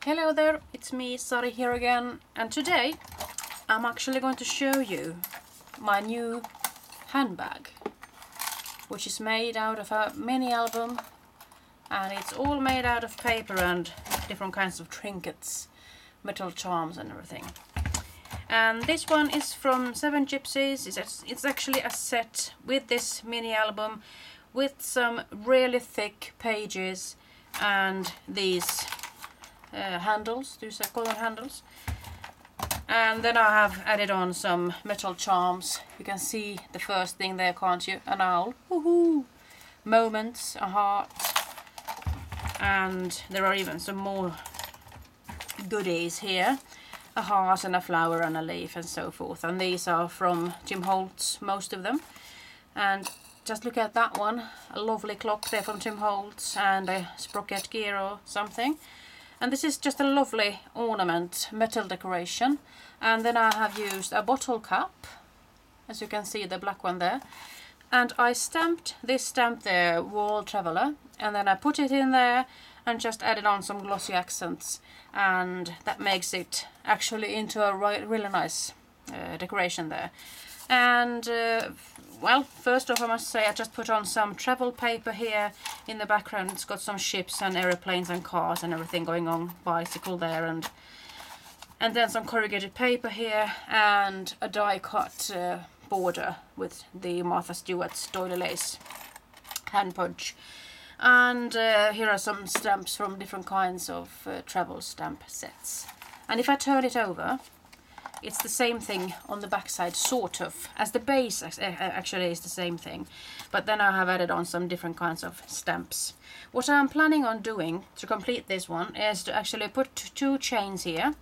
Hello there, it's me, Sari here again, and today I'm actually going to show you my new handbag, which is made out of a mini album, and it's all made out of paper and different kinds of trinkets, metal charms and everything. And this one is from Seven Gypsies. It's actually a set with this mini album with some really thick pages and these handles, these are called handles. And then I have added on some metal charms. You can see the first thing there, can't you? An owl, woohoo! Moments, a heart, and there are even some more goodies here. A heart and a flower and a leaf and so forth. And these are from Tim Holtz, most of them. And just look at that one, a lovely clock there from Tim Holtz and a sprocket gear or something. And this is just a lovely ornament, metal decoration. And then I have used a bottle cap, as you can see, the black one there. And I stamped this stamp there, World Traveler, and then I put it in there and just added on some glossy accents, and that makes it actually into a really nice decoration there. And well, first off I must say I just put on some travel paper here in the background. It's got some ships and aeroplanes and cars and everything going on, bicycle there, and then some corrugated paper here and a die cut border with the Martha Stewart's doily lace hand punch. And here are some stamps from different kinds of travel stamp sets. And if I turn it over, it's the same thing on the back side, sort of, as the base actually is the same thing. But then I have added on some different kinds of stamps. What I'm planning on doing to complete this one is to actually put two chains here.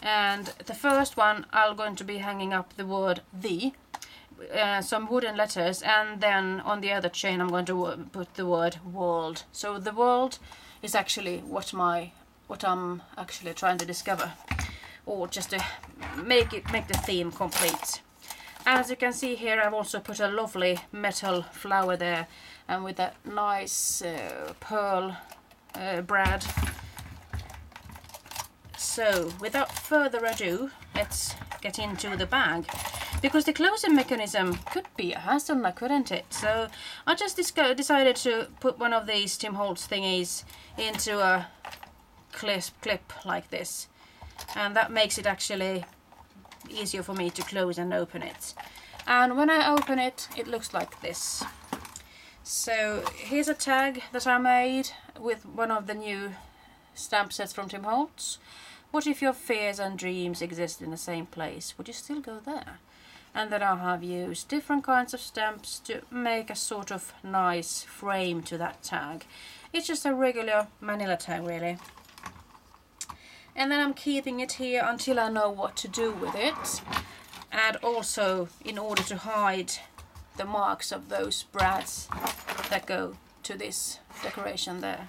And the first one I'm going to be hanging up the word "the", some wooden letters, and then on the other chain I'm going to put the word "world". So the world is actually what I'm actually trying to discover, or just to make the theme complete. As you can see here, I've also put a lovely metal flower there, and with that nice pearl brad. So without further ado, let's get into the bag. Because the closing mechanism could be a hassle now, couldn't it? So I just decided to put one of these Tim Holtz thingies into a clip like this. And that makes it actually easier for me to close and open it. And when I open it, it looks like this. So here's a tag that I made with one of the new stamp sets from Tim Holtz. What if your fears and dreams exist in the same place? Would you still go there? And then I have used different kinds of stamps to make a sort of nice frame to that tag. It's just a regular manila tag, really. And then I'm keeping it here until I know what to do with it. And also in order to hide the marks of those brads that go to this decoration there.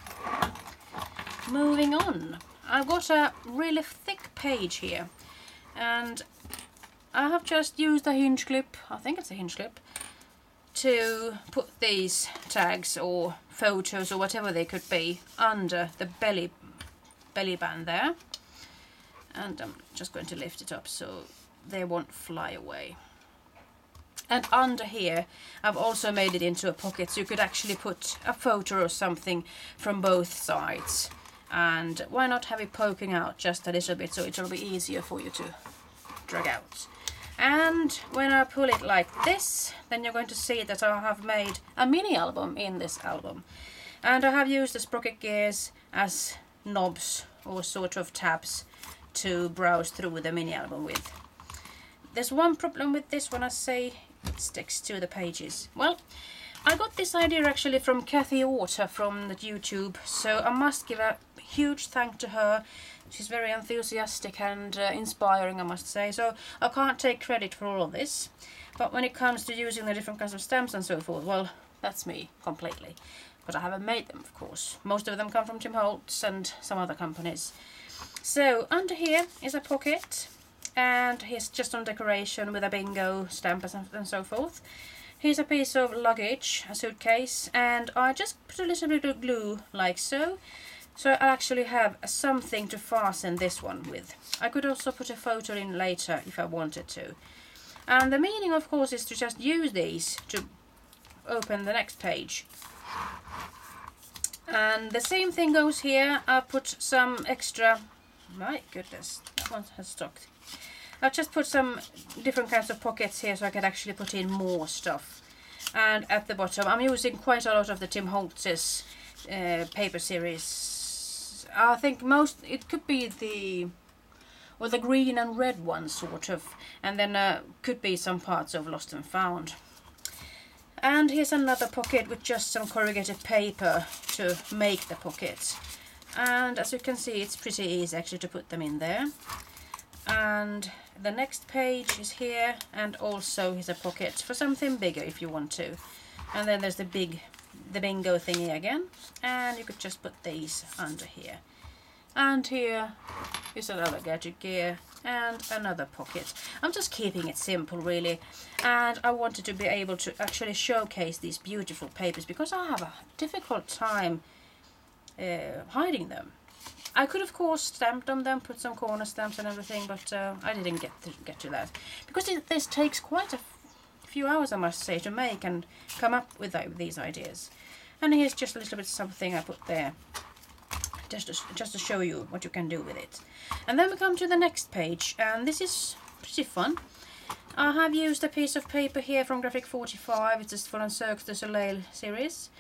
Moving on. I've got a really thick page here, and I have just used a hinge clip, I think it's a hinge clip, to put these tags or photos or whatever they could be under the belly band there. And I'm just going to lift it up so they won't fly away. And under here I've also made it into a pocket, so you could actually put a photo or something from both sides. And why not have it poking out just a little bit so it'll be easier for you to drag out. And when I pull it like this, then you're going to see that I have made a mini album in this album. And I have used the sprocket gears as knobs or sort of tabs to browse through the mini album with. There's one problem with this one, I say, it sticks to the pages. Well, I got this idea actually from Kathy Orta from the YouTube, so I must give a huge thank to her. She's very enthusiastic and inspiring, I must say, so I can't take credit for all of this. But when it comes to using the different kinds of stamps and so forth, well, that's me completely. But I haven't made them, of course. Most of them come from Tim Holtz and some other companies. So under here is a pocket, and here's just on decoration with a bingo stamp and so forth. Here's a piece of luggage, a suitcase, and I just put a little bit of glue like so, So I actually have something to fasten this one with. I could also put a photo in later if I wanted to. And the meaning, of course, is to just use these to open the next page. And the same thing goes here. I put some extra, my goodness, that one has stopped. I just put some different kinds of pockets here so I can actually put in more stuff. And at the bottom, I'm using quite a lot of the Tim Holtz's paper series. I think it could be the green and red one sort of, and then could be some parts of Lost and Found. And here's another pocket with just some corrugated paper to make the pocket. And as you can see, it's pretty easy actually to put them in there. And the next page is here, and also here's a pocket for something bigger if you want to. And then there's the bingo thingy again, and you could just put these under here. And here is another gadget gear and another pocket. I'm just keeping it simple really, and I wanted to be able to actually showcase these beautiful papers because I have a difficult time hiding them. I could of course stamp them, put some corner stamps and everything, but I didn't get to that because this takes quite a few hours, I must say, to make and come up with these ideas. And here's just a little bit something I put there, just to show you what you can do with it. And then we come to the next page, and this is pretty fun. I have used a piece of paper here from Graphic 45. It's just from Cirque du Soleil series,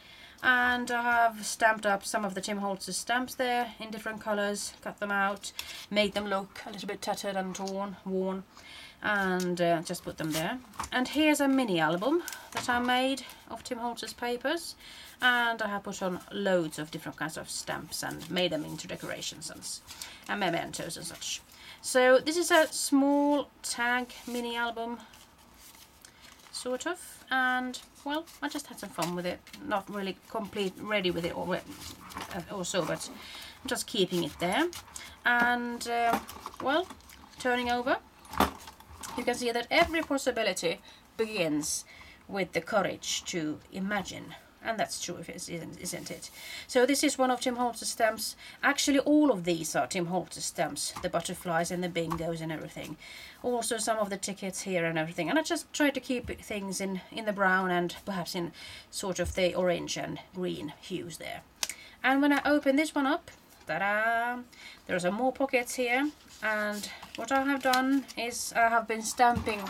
and I have stamped up some of the Tim Holtz's stamps there in different colors, cut them out, made them look a little bit tattered and worn, and just put them there. And here's a mini album that I made of Tim Holtz's papers, and I have put on loads of different kinds of stamps and made them into decorations and mementos and such. So this is a small tag mini album sort of, and well, I just had some fun with it. Not really complete ready with it or so, but I'm just keeping it there. And well, turning over, you can see that every possibility begins with the courage to imagine. And that's true, isn't it? So this is one of Tim Holtz's stamps. Actually, all of these are Tim Holtz's stamps. The butterflies and the bingos and everything. Also some of the tickets here and everything. And I just tried to keep things in the brown and perhaps in sort of the orange and green hues there. And when I open this one up, ta-da! There are some more pockets here. And what I have done is I have been stamping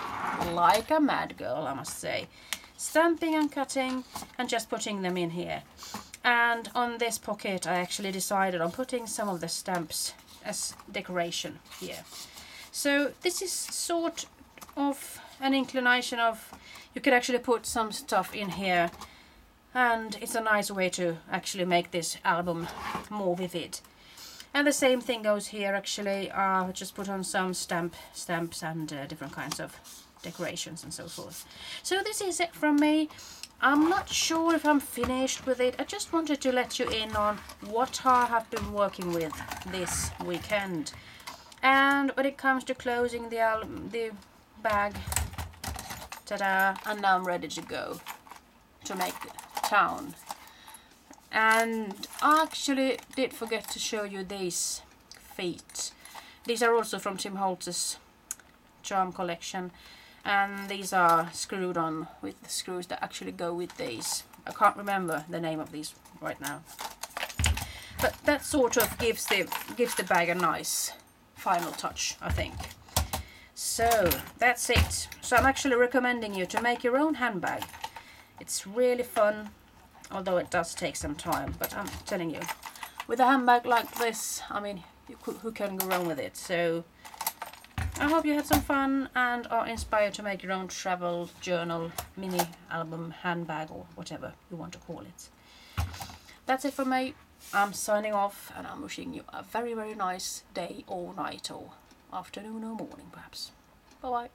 like a mad girl, I must say. Stamping and cutting and just putting them in here. And on this pocket I actually decided on putting some of the stamps as decoration here. So this is sort of an inclination of, you could actually put some stuff in here, and it's a nice way to actually make this album more vivid. And the same thing goes here actually. I just put on some stamps and different kinds of decorations and so forth. So this is it from me. I'm not sure if I'm finished with it. I just wanted to let you in on what I have been working with this weekend. And when it comes to closing the bag, ta-da, and now I'm ready to go to make town. And I actually did forget to show you these feet. These are also from Tim Holtz's charm collection. And these are screwed on with the screws that actually go with these. I can't remember the name of these right now. But that sort of gives the bag a nice final touch, I think. So that's it. So I'm actually recommending you to make your own handbag. It's really fun, although it does take some time. But I'm telling you, with a handbag like this, I mean, who can go wrong with it? So I hope you had some fun and are inspired to make your own travel journal, mini album, handbag, or whatever you want to call it. That's it for me. I'm signing off, and I'm wishing you a very, very nice day or night or afternoon or morning perhaps. Bye bye.